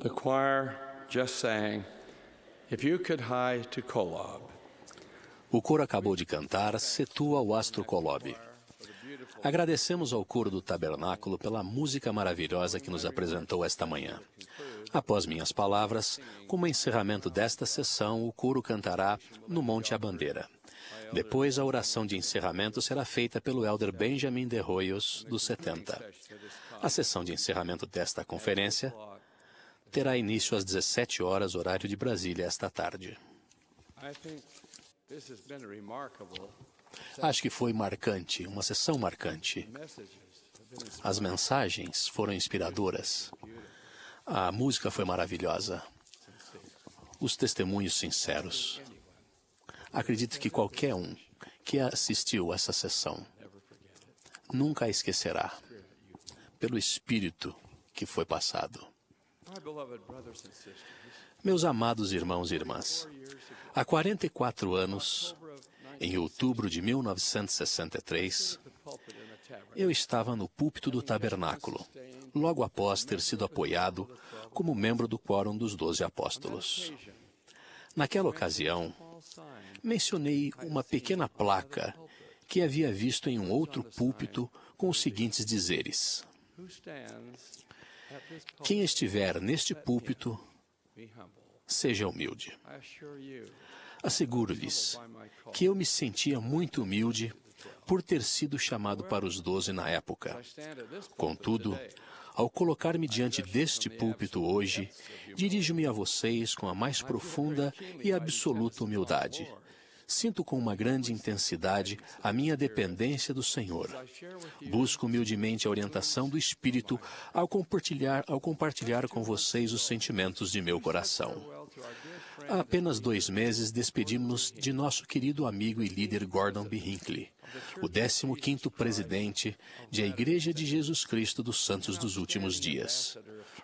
The choir just sang, If You Could Hie to Kolob. O coro acabou de cantar Se Tu ao Astro Kolob. Agradecemos ao coro do Tabernáculo pela música maravilhosa que nos apresentou esta manhã. Após minhas palavras, como encerramento desta sessão, o coro cantará No Monte a Bandeira. Depois, a oração de encerramento será feita pelo elder Benjamin de Hoyos, dos 70. A sessão de encerramento desta conferência terá início às 17 horas, horário de Brasília, esta tarde. Acho que foi marcante, uma sessão marcante. As mensagens foram inspiradoras. A música foi maravilhosa. Os testemunhos sinceros. Acredito que qualquer um que assistiu essa sessão nunca a esquecerá, pelo espírito que foi passado. Meus amados irmãos e irmãs, há 44 anos, em outubro de 1963, eu estava no púlpito do Tabernáculo, logo após ter sido apoiado como membro do Quórum dos 12 Apóstolos. Naquela ocasião, mencionei uma pequena placa que havia visto em um outro púlpito com os seguintes dizeres: quem estiver neste púlpito, seja humilde. Asseguro-lhes que eu me sentia muito humilde por ter sido chamado para os 12 na época. Contudo, ao colocar-me diante deste púlpito hoje, dirijo-me a vocês com a mais profunda e absoluta humildade. Sinto com uma grande intensidade a minha dependência do Senhor. Busco humildemente a orientação do Espírito ao compartilhar com vocês os sentimentos de meu coração. Há apenas 2 meses despedimos-nos de nosso querido amigo e líder Gordon B. Hinckley, o 15º presidente da Igreja de Jesus Cristo dos Santos dos Últimos Dias.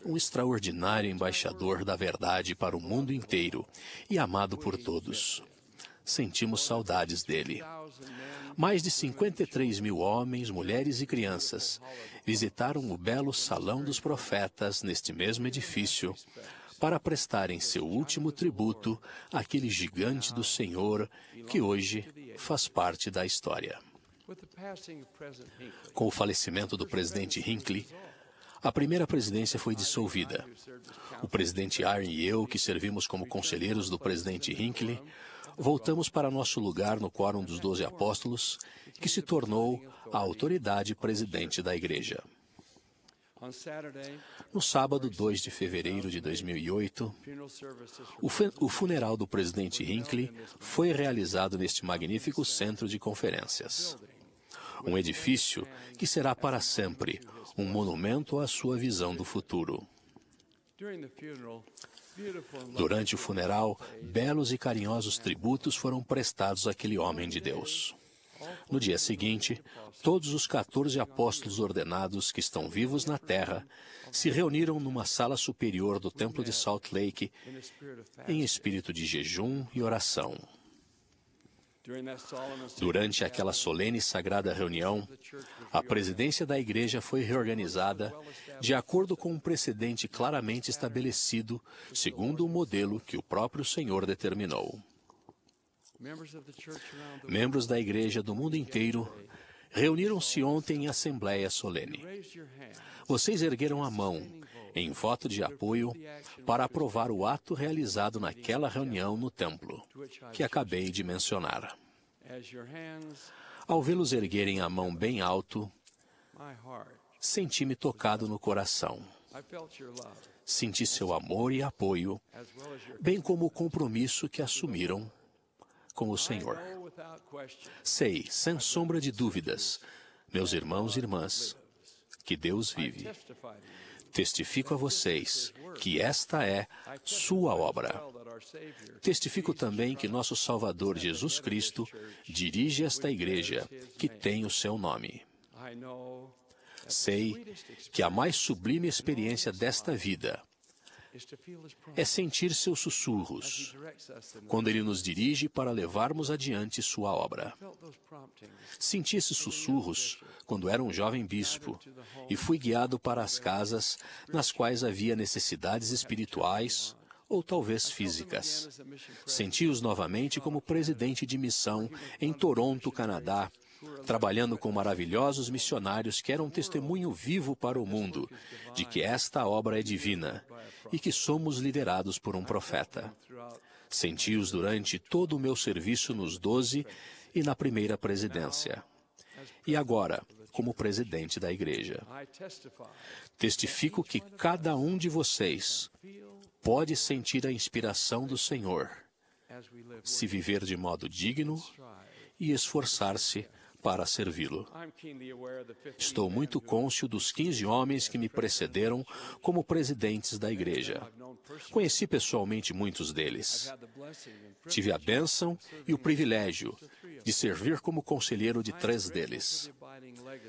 Um extraordinário embaixador da verdade para o mundo inteiro e amado por todos. Sentimos saudades dele. Mais de 53 mil homens, mulheres e crianças visitaram o belo Salão dos Profetas neste mesmo edifício para prestarem seu último tributo àquele gigante do Senhor que hoje faz parte da história. Com o falecimento do presidente Hinckley, a primeira presidência foi dissolvida. O presidente Aaron e eu, que servimos como conselheiros do presidente Hinckley, voltamos para nosso lugar no Quórum dos 12 Apóstolos, que se tornou a autoridade presidente da Igreja. No sábado, 2 de fevereiro de 2008, o funeral do presidente Hinckley foi realizado neste magnífico centro de conferências. Um edifício que será para sempre um monumento à sua visão do futuro. Durante o funeral, belos e carinhosos tributos foram prestados àquele homem de Deus. No dia seguinte, todos os 14 apóstolos ordenados que estão vivos na terra se reuniram numa sala superior do Templo de Salt Lake em espírito de jejum e oração. Durante aquela solene e sagrada reunião, a presidência da igreja foi reorganizada de acordo com um precedente claramente estabelecido, segundo o modelo que o próprio Senhor determinou. Membros da igreja do mundo inteiro reuniram-se ontem em assembleia solene. Vocês ergueram a mão em voto de apoio para aprovar o ato realizado naquela reunião no templo, que acabei de mencionar. Ao vê-los erguerem a mão bem alto, senti-me tocado no coração. Senti seu amor e apoio, bem como o compromisso que assumiram com o Senhor. Sei, sem sombra de dúvidas, meus irmãos e irmãs, que Deus vive. Testifico a vocês que esta é sua obra. Testifico também que nosso Salvador Jesus Cristo dirige esta igreja, que tem o seu nome. Sei que a mais sublime experiência desta vida é sentir seus sussurros quando Ele nos dirige para levarmos adiante sua obra. Senti esses sussurros quando era um jovem bispo e fui guiado para as casas nas quais havia necessidades espirituais ou talvez físicas. Senti-os novamente como presidente de missão em Toronto, Canadá, trabalhando com maravilhosos missionários que eram um testemunho vivo para o mundo de que esta obra é divina e que somos liderados por um profeta. Senti-os durante todo o meu serviço nos 12 e na primeira presidência. E agora, como presidente da igreja. Testifico que cada um de vocês pode sentir a inspiração do Senhor se viver de modo digno e esforçar-se para servi-lo. Estou muito cônscio dos 15 homens que me precederam como presidentes da igreja. Conheci pessoalmente muitos deles. Tive a bênção e o privilégio de servir como conselheiro de 3 deles.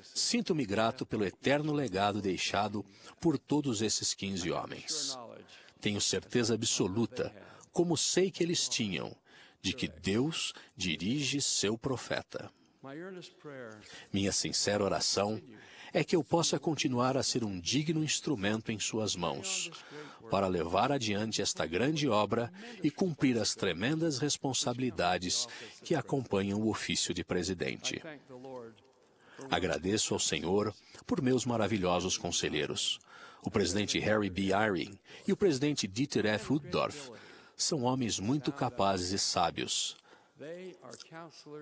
Sinto-me grato pelo eterno legado deixado por todos esses 15 homens. Tenho certeza absoluta, como sei que eles tinham, de que Deus dirige seu profeta. Minha sincera oração é que eu possa continuar a ser um digno instrumento em suas mãos, para levar adiante esta grande obra e cumprir as tremendas responsabilidades que acompanham o ofício de presidente. Agradeço ao Senhor por meus maravilhosos conselheiros. O presidente Harry B. Eyring e o presidente Dieter F. Uchtdorf são homens muito capazes e sábios.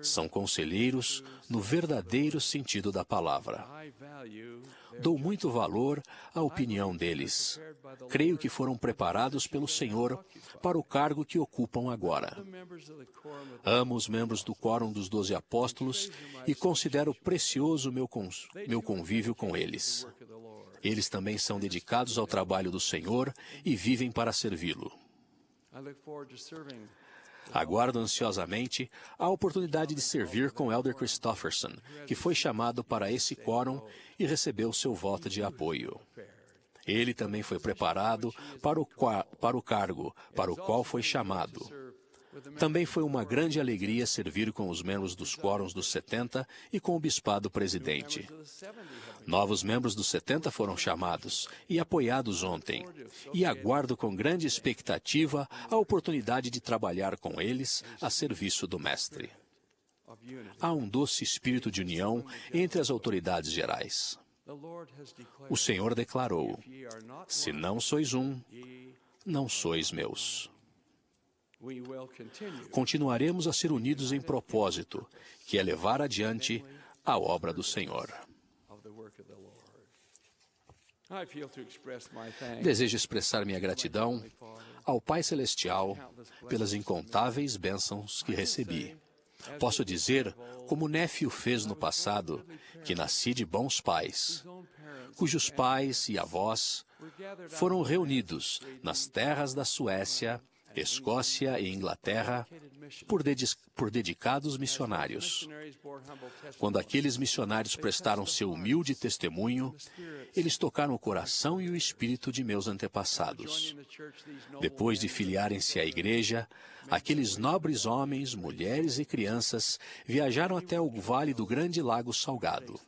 São conselheiros no verdadeiro sentido da palavra. Dou muito valor à opinião deles. Creio que foram preparados pelo Senhor para o cargo que ocupam agora. Amo os membros do Quórum dos 12 Apóstolos e considero precioso meu convívio com eles. Eles também são dedicados ao trabalho do Senhor e vivem para servi-lo. Aguardo ansiosamente a oportunidade de servir com Elder Christofferson, que foi chamado para esse quórum e recebeu seu voto de apoio. Ele também foi preparado para o cargo para o qual foi chamado. Também foi uma grande alegria servir com os membros dos quórums dos 70 e com o bispado presidente. Novos membros dos 70 foram chamados e apoiados ontem, e aguardo com grande expectativa a oportunidade de trabalhar com eles a serviço do Mestre. Há um doce espírito de união entre as autoridades gerais. O Senhor declarou: se não sois um, não sois meus. Continuaremos a ser unidos em propósito, que é levar adiante a obra do Senhor. Desejo expressar minha gratidão ao Pai Celestial pelas incontáveis bênçãos que recebi. Posso dizer, como Nefe o fez no passado, que nasci de bons pais, cujos pais e avós foram reunidos nas terras da Suécia, Escócia e Inglaterra por dedicados missionários. Quando aqueles missionários prestaram seu humilde testemunho, eles tocaram o coração e o espírito de meus antepassados. Depois de filiarem-se à igreja, aqueles nobres homens, mulheres e crianças viajaram até o vale do Grande Lago Salgado.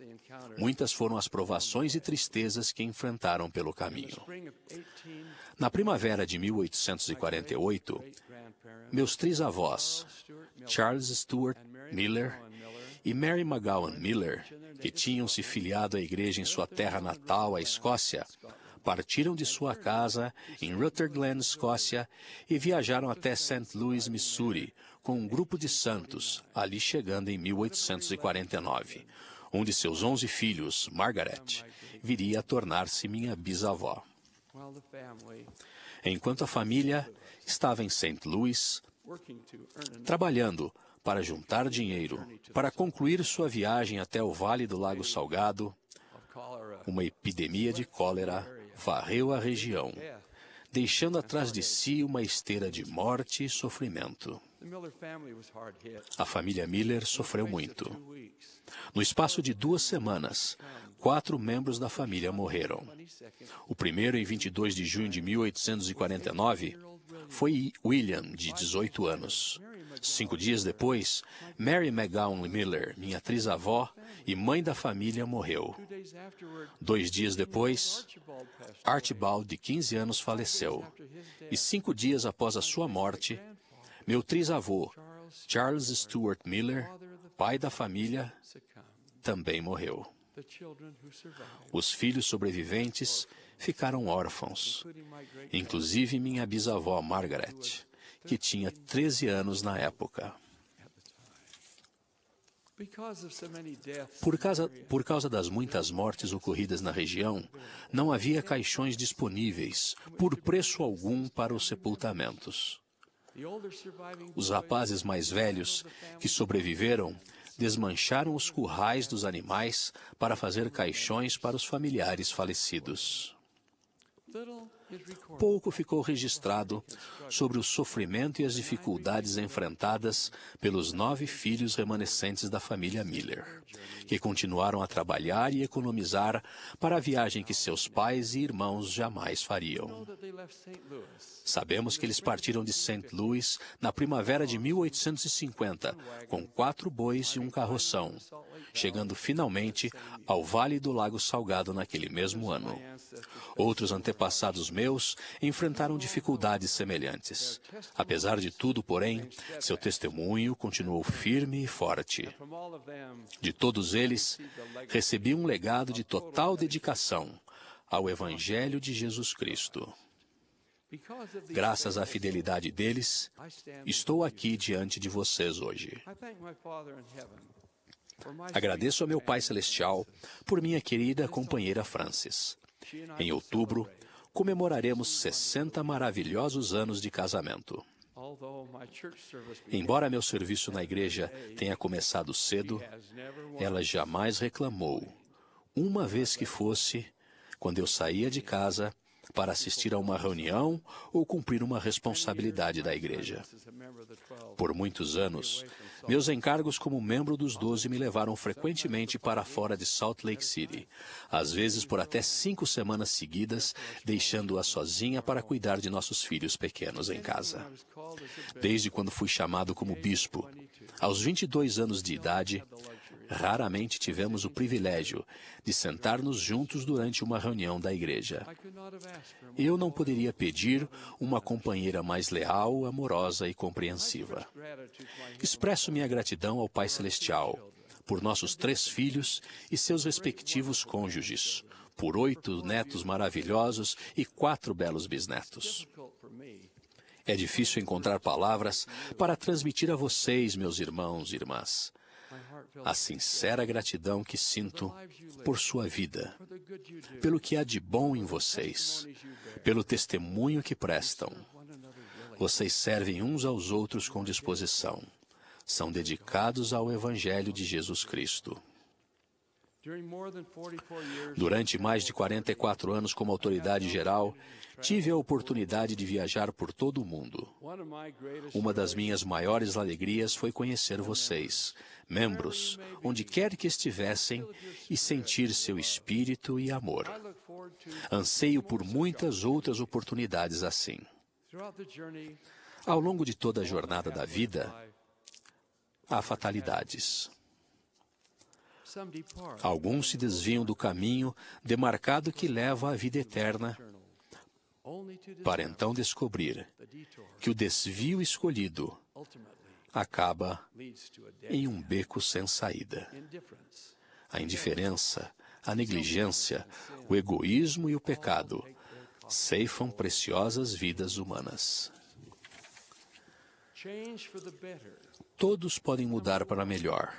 Muitas foram as provações e tristezas que enfrentaram pelo caminho. Na primavera de 1848, meus trisavós, Charles Stuart Miller e Mary McGowan Miller, que tinham se filiado à igreja em sua terra natal, a Escócia, partiram de sua casa em Rutherglen, Escócia, e viajaram até St. Louis, Missouri, com um grupo de santos, ali chegando em 1849. Um de seus 11 filhos, Margaret, viria a tornar-se minha bisavó. Enquanto a família estava em St. Louis, trabalhando para juntar dinheiro para concluir sua viagem até o Vale do Lago Salgado, uma epidemia de cólera varreu a região, deixando atrás de si uma esteira de morte e sofrimento. A família Miller sofreu muito. No espaço de 2 semanas, 4 membros da família morreram. O primeiro, em 22 de junho de 1849, foi William, de 18 anos. 5 dias depois, Mary McGowan Miller, minha trisavó e mãe da família, morreu. 2 dias depois, Archibald, de 15 anos, faleceu. E 5 dias após a sua morte, meu trisavô, Charles Stuart Miller, pai da família, também morreu. Os filhos sobreviventes ficaram órfãos, inclusive minha bisavó Margaret, que tinha 13 anos na época. Por causa das muitas mortes ocorridas na região, não havia caixões disponíveis, por preço algum, para os sepultamentos. Os rapazes mais velhos, que sobreviveram, desmancharam os currais dos animais para fazer caixões para os familiares falecidos. Pouco ficou registrado sobre o sofrimento e as dificuldades enfrentadas pelos 9 filhos remanescentes da família Miller, que continuaram a trabalhar e economizar para a viagem que seus pais e irmãos jamais fariam. Sabemos que eles partiram de St. Louis na primavera de 1850, com 4 bois e um carroção, chegando finalmente ao Vale do Lago Salgado naquele mesmo ano. Outros antepassados meus enfrentaram dificuldades semelhantes. Apesar de tudo, porém, seu testemunho continuou firme e forte. De todos eles, recebi um legado de total dedicação ao Evangelho de Jesus Cristo. Graças à fidelidade deles, estou aqui diante de vocês hoje. Agradeço a meu Pai Celestial por minha querida companheira Frances. Em outubro, comemoraremos 60 maravilhosos anos de casamento. Embora meu serviço na igreja tenha começado cedo, ela jamais reclamou, uma vez que fosse, quando eu saía de casa para assistir a uma reunião ou cumprir uma responsabilidade da igreja. Por muitos anos, meus encargos como membro dos 12 me levaram frequentemente para fora de Salt Lake City, às vezes por até 5 semanas seguidas, deixando-a sozinha para cuidar de nossos filhos pequenos em casa. Desde quando fui chamado como bispo, aos 22 anos de idade, raramente tivemos o privilégio de sentar-nos juntos durante uma reunião da igreja. Eu não poderia pedir uma companheira mais leal, amorosa e compreensiva. Expresso minha gratidão ao Pai Celestial por nossos 3 filhos e seus respectivos cônjuges, por 8 netos maravilhosos e 4 belos bisnetos. É difícil encontrar palavras para transmitir a vocês, meus irmãos e irmãs, a sincera gratidão que sinto por sua vida, pelo que há de bom em vocês, pelo testemunho que prestam. Vocês servem uns aos outros com disposição. São dedicados ao Evangelho de Jesus Cristo. Durante mais de 44 anos como autoridade geral, tive a oportunidade de viajar por todo o mundo. Uma das minhas maiores alegrias foi conhecer vocês, membros, onde quer que estivessem, e sentir seu espírito e amor. Anseio por muitas outras oportunidades assim. Ao longo de toda a jornada da vida, há fatalidades. Alguns se desviam do caminho demarcado que leva à vida eterna, para então descobrir que o desvio escolhido acaba em um beco sem saída. A indiferença, a negligência, o egoísmo e o pecado ceifam preciosas vidas humanas. Todos podem mudar para melhor.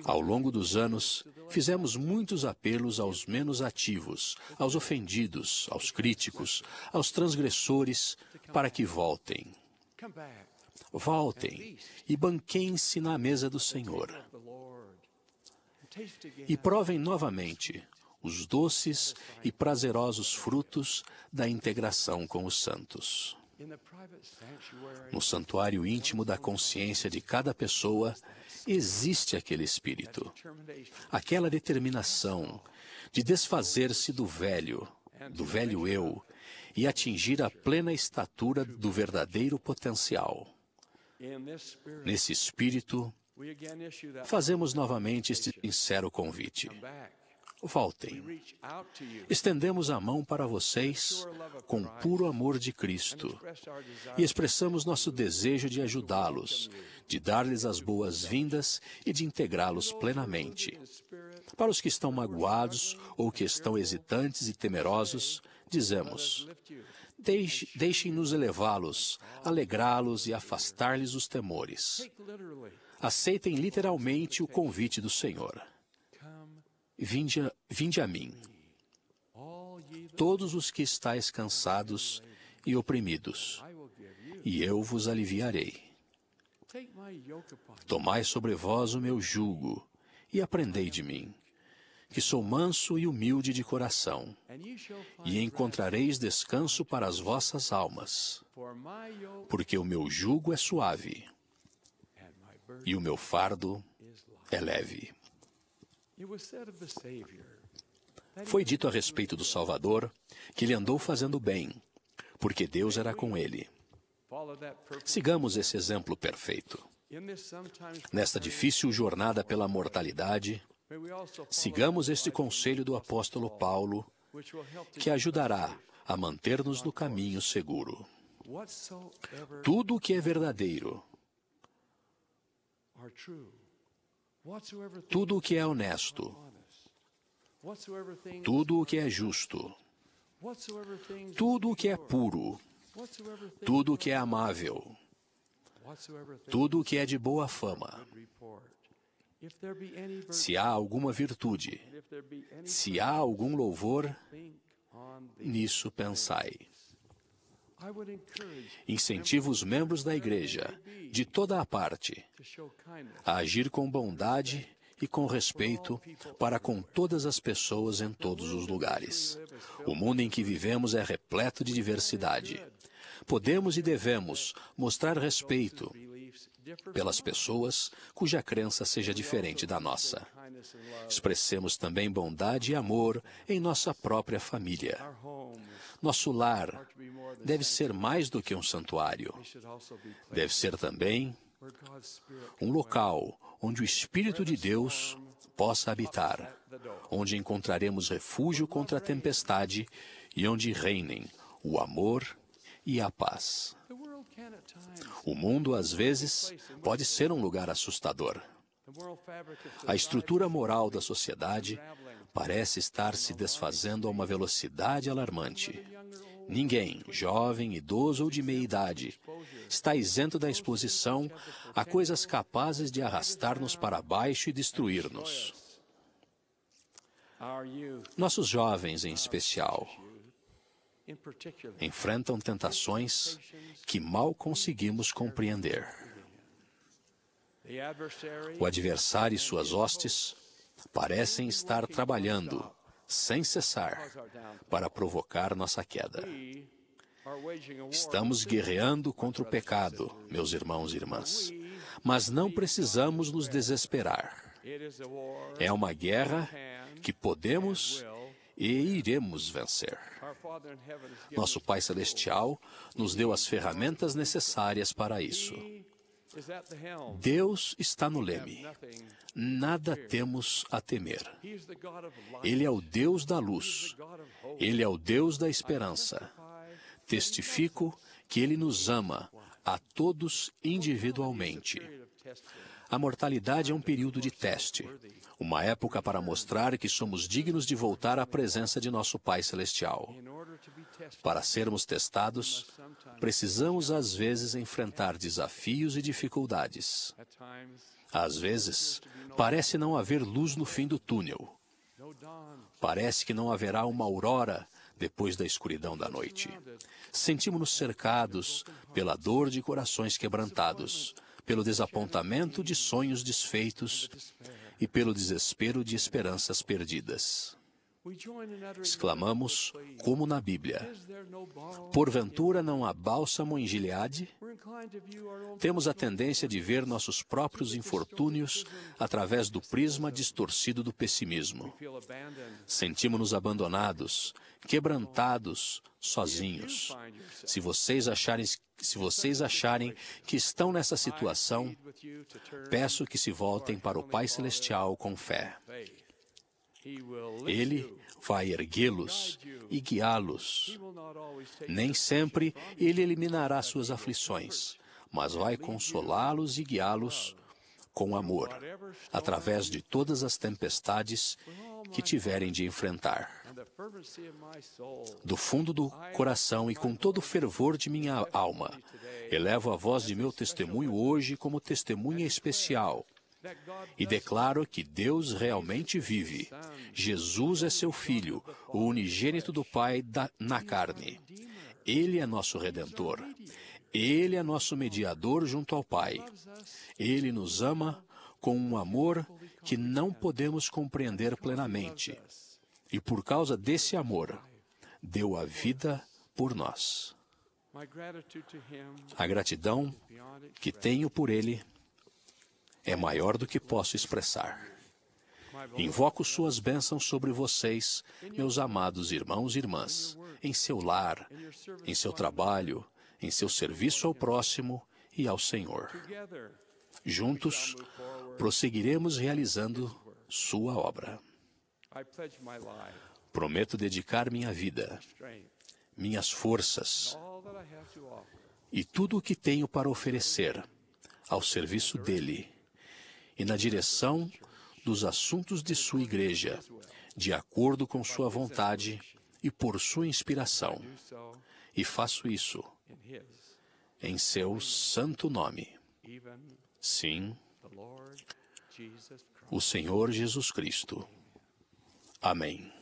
Ao longo dos anos, fizemos muitos apelos aos menos ativos, aos ofendidos, aos críticos, aos transgressores, para que voltem. Voltem e banquem-se na mesa do Senhor. E provem novamente os doces e prazerosos frutos da integração com os santos. No santuário íntimo da consciência de cada pessoa, existe aquele espírito, aquela determinação de desfazer-se do velho eu, e atingir a plena estatura do verdadeiro potencial. Nesse espírito, fazemos novamente este sincero convite. Voltem. Estendemos a mão para vocês com puro amor de Cristo e expressamos nosso desejo de ajudá-los, de dar-lhes as boas-vindas e de integrá-los plenamente. Para os que estão magoados ou que estão hesitantes e temerosos, dizemos: deixem-nos elevá-los, alegrá-los e afastar-lhes os temores. Aceitem literalmente o convite do Senhor. Vinde a mim, todos os que estáis cansados e oprimidos, e eu vos aliviarei. Tomai sobre vós o meu jugo e aprendei de mim, que sou manso e humilde de coração, e encontrareis descanso para as vossas almas, porque o meu jugo é suave e o meu fardo é leve. Foi dito a respeito do Salvador que ele andou fazendo bem, porque Deus era com ele. Sigamos esse exemplo perfeito. Nesta difícil jornada pela mortalidade, sigamos este conselho do apóstolo Paulo, que ajudará a manter-nos no caminho seguro. Tudo o que é verdadeiro, tudo o que é honesto, tudo o que é justo, tudo o que é puro, tudo o que é amável, tudo o que é de boa fama, se há alguma virtude, se há algum louvor, nisso pensai. Incentivo os membros da igreja, de toda a parte, a agir com bondade e com respeito para com todas as pessoas em todos os lugares. O mundo em que vivemos é repleto de diversidade. Podemos e devemos mostrar respeito pelas pessoas cuja crença seja diferente da nossa. Expressemos também bondade e amor em nossa própria família. Nosso lar deve ser mais do que um santuário. Deve ser também um local onde o Espírito de Deus possa habitar, onde encontraremos refúgio contra a tempestade e onde reinem o amor e a paz. O mundo, às vezes, pode ser um lugar assustador. A estrutura moral da sociedade parece estar se desfazendo a uma velocidade alarmante. Ninguém, jovem, idoso ou de meia idade, está isento da exposição a coisas capazes de arrastar-nos para baixo e destruir-nos. Nossos jovens, em especial, enfrentam tentações que mal conseguimos compreender. O adversário e suas hostes parecem estar trabalhando, sem cessar, para provocar nossa queda. Estamos guerreando contra o pecado, meus irmãos e irmãs, mas não precisamos nos desesperar. É uma guerra que podemos e iremos vencer. Nosso Pai Celestial nos deu as ferramentas necessárias para isso. Deus está no leme. Nada temos a temer. Ele é o Deus da luz. Ele é o Deus da esperança. Testifico que Ele nos ama a todos individualmente. A mortalidade é um período de teste, uma época para mostrar que somos dignos de voltar à presença de nosso Pai Celestial. Para sermos testados, precisamos às vezes enfrentar desafios e dificuldades. Às vezes, parece não haver luz no fim do túnel. Parece que não haverá uma aurora depois da escuridão da noite. Sentimos-nos cercados pela dor de corações quebrantados, pelo desapontamento de sonhos desfeitos e pelo desespero de esperanças perdidas. Exclamamos, como na Bíblia: Porventura não há bálsamo em Gileade? Temos a tendência de ver nossos próprios infortúnios através do prisma distorcido do pessimismo. Sentimos-nos abandonados, quebrantados, sozinhos. Se vocês acharem que estão nessa situação, peço que se voltem para o Pai Celestial com fé. Ele vai erguê-los e guiá-los. Nem sempre Ele eliminará suas aflições, mas vai consolá-los e guiá-los com amor, através de todas as tempestades que tiverem de enfrentar. Do fundo do coração e com todo o fervor de minha alma, elevo a voz de meu testemunho hoje como testemunha especial e declaro que Deus realmente vive. Jesus é seu Filho, o unigênito do Pai na carne. Ele é nosso Redentor. Ele é nosso mediador junto ao Pai. Ele nos ama com um amor que não podemos compreender plenamente. E por causa desse amor, deu a vida por nós. A gratidão que tenho por Ele é maior do que posso expressar. Invoco suas bênçãos sobre vocês, meus amados irmãos e irmãs, em seu lar, em seu trabalho, em seu serviço ao próximo e ao Senhor. Juntos, prosseguiremos realizando sua obra. Prometo dedicar minha vida, minhas forças e tudo o que tenho para oferecer ao serviço dele e na direção dos assuntos de sua igreja, de acordo com sua vontade e por sua inspiração. E faço isso em seu santo nome. Sim, o Senhor Jesus Cristo. Amém.